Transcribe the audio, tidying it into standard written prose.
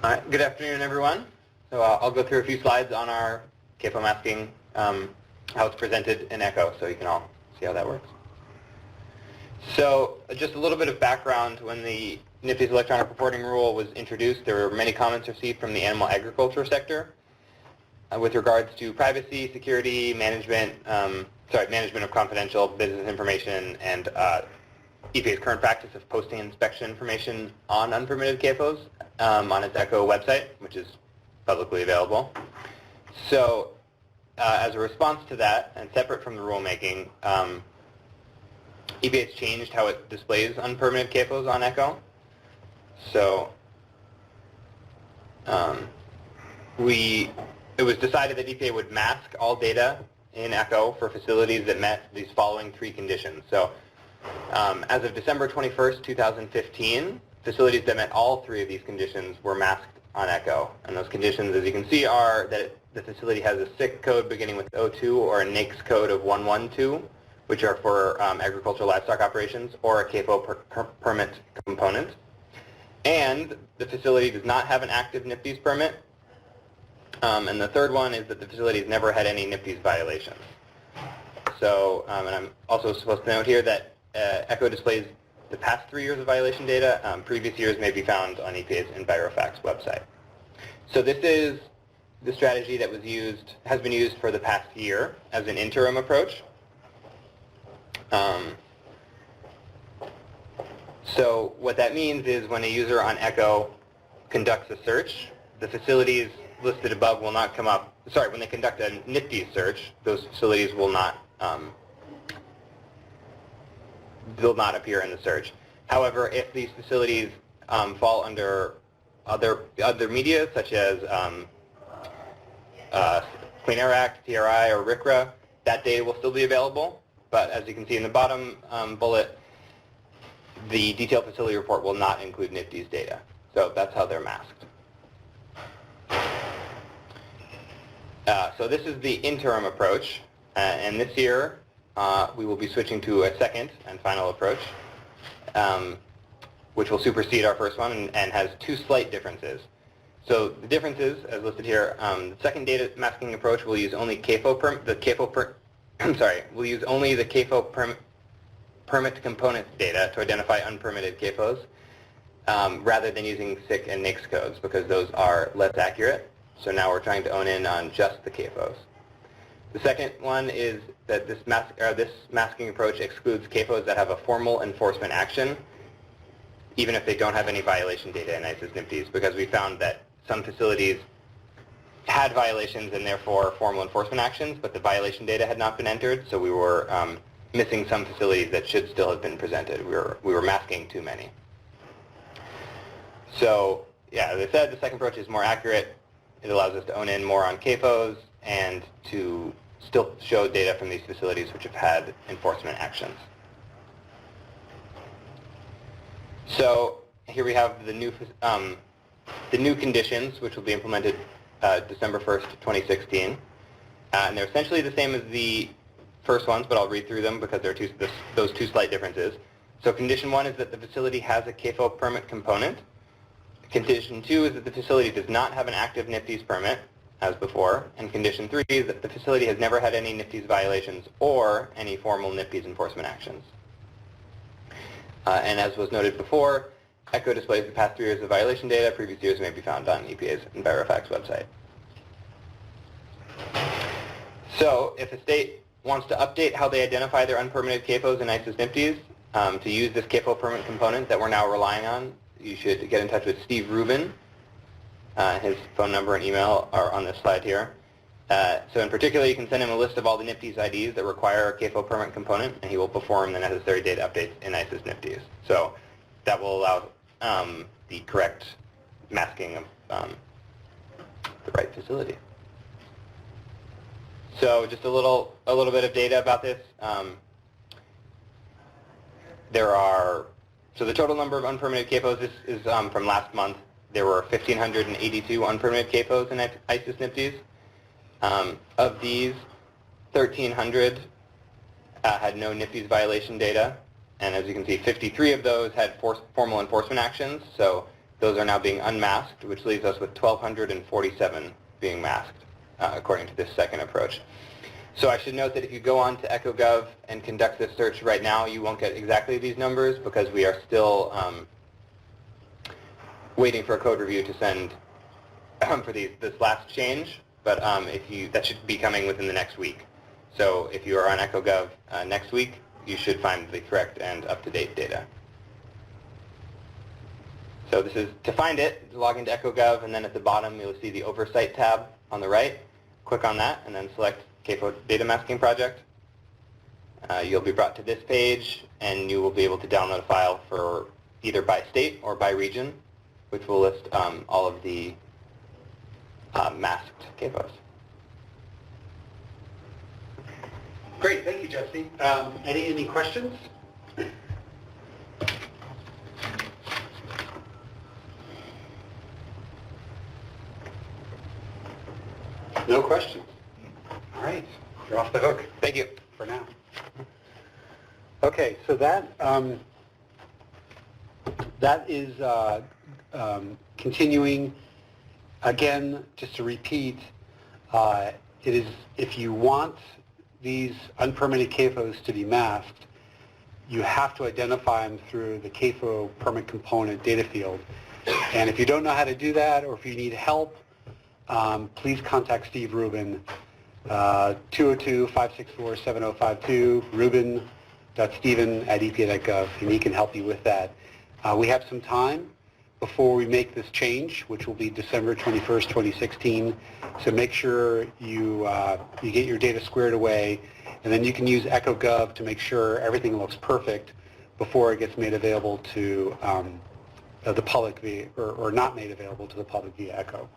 All right, good afternoon, everyone. So I'll go through a few slides on our CAFO masking, how it's presented in ECHO, so you can all see how that works. So just a little bit of background. When the NIPTES electronic reporting rule was introduced, there were many comments received from the animal agriculture sector with regards to privacy, security, management of confidential business information, and EPA's current practice of posting inspection information on unpermitted CAFOs on its ECHO website, which is publicly available. So as a response to that, and separate from the rulemaking, EPA has changed how it displays unpermitted CAFOs on ECHO. So it was decided that EPA would mask all data in ECHO for facilities that met these following three conditions. So as of December 21st, 2015, facilities that met all three of these conditions were masked on ECHO. And those conditions, as you can see, are that the facility has a SIC code beginning with 02 or a NAICS code of 112, which are for agricultural livestock operations, or a CAFO permit component. And the facility does not have an active NIPTES permit. And the third one is that the facility has never had any NIPTES violations. So, and I'm also supposed to note here that ECHO displays the past 3 years of violation data. Previous years may be found on EPA's Envirofax website. So this is the strategy that has been used for the past year as an interim approach. So what that means is when a user on ECHO conducts a search, the facilities listed above will not come up. Sorry, when they conduct a NIPTES search, those facilities will not appear in the search. However, if these facilities fall under other media, such as Clean Air Act, TRI, or RCRA, that data will still be available. But as you can see in the bottom bullet, the detailed facility report will not include NIPTES data. So that's how they're masked. So this is the interim approach. And this year, we will be switching to a second and final approach, which will supersede our first one and has two slight differences. So the differences, as listed here, the second data masking approach will use only we'll use only the CAFO permit component data to identify unpermitted CAFOs, rather than using SIC and NAICS codes, because those are less accurate. So now we're trying to own in on just the CAFOs. The second one is that this masking approach excludes CAFOs that have a formal enforcement action, even if they don't have any violation data in ICE's NIPTES, because we found that some facilities had violations and therefore formal enforcement actions, but the violation data had not been entered, so we were missing some facilities that should still have been presented. We were masking too many. So yeah, as I said, the second approach is more accurate. It allows us to own in more on CAFOs and to still show data from these facilities which have had enforcement actions. So here we have the new conditions, which will be implemented December 1st, 2016. And they're essentially the same as the first ones, but I'll read through them because there are those two slight differences. So condition 1 is that the facility has a CAFO permit component. Condition 2 is that the facility does not have an active NIPTES permit, as before. And condition 3 is that the facility has never had any NIPTES violations or any formal NIPTES enforcement actions. And as was noted before, ECHO displays the past 3 years of violation data. Previous years may be found on EPA's Envirofax website. So if a state wants to update how they identify their unpermitted CAFOs in ICE's NIPTES to use this CAFO permit component that we're now relying on, you should get in touch with Steve Rubin. His phone number and email are on this slide here. So in particular, you can send him a list of all the NIPTES IDs that require a CAFO permit component, and he will perform the necessary data updates in ICE's NIPTES. So that will allow the correct masking of the right facility. So just a little bit of data about this. So the total number of unpermitted CAFOs, this is from last month. There were 1,582 unpermitted CAFOs in ICE's NIPTES. Of these, 1,300 had no NIPTES violation data, and as you can see, 53 of those had formal enforcement actions. So Those are now being unmasked, which leaves us with 1,247 being masked, according to this second approach. So I should note that if you go on to EchoGov and conduct this search right now, you won't get exactly these numbers because we are still waiting for a code review to send for this last change, but that should be coming within the next week. So if you are on EchoGov next week, you should find the correct and up-to-date data. So this is, to find it, log into EchoGov, and then at the bottom you'll see the Oversight tab on the right. Click on that, and then select CAFO Data Masking Project. You'll be brought to this page, and you will be able to download a file for either by state or by region, which will list all of the masked CAFOs. Great, thank you, Jesse. Any questions? No questions. All right, you're off the hook. Thank you. For now. Okay, so that is continuing. Again, just to repeat, it is if you want these unpermitted CAFOs to be masked, you have to identify them through the CAFO permit component data field. And if you don't know how to do that, or if you need help, please contact Steve Rubin, 202-564-7052, ruben.steven@epa.gov, and he can help you with that. We have some time before we make this change, which will be December 21st, 2016. So make sure you get your data squared away, and then you can use EchoGov to make sure everything looks perfect before it gets made available to the public or not made available to the public via Echo.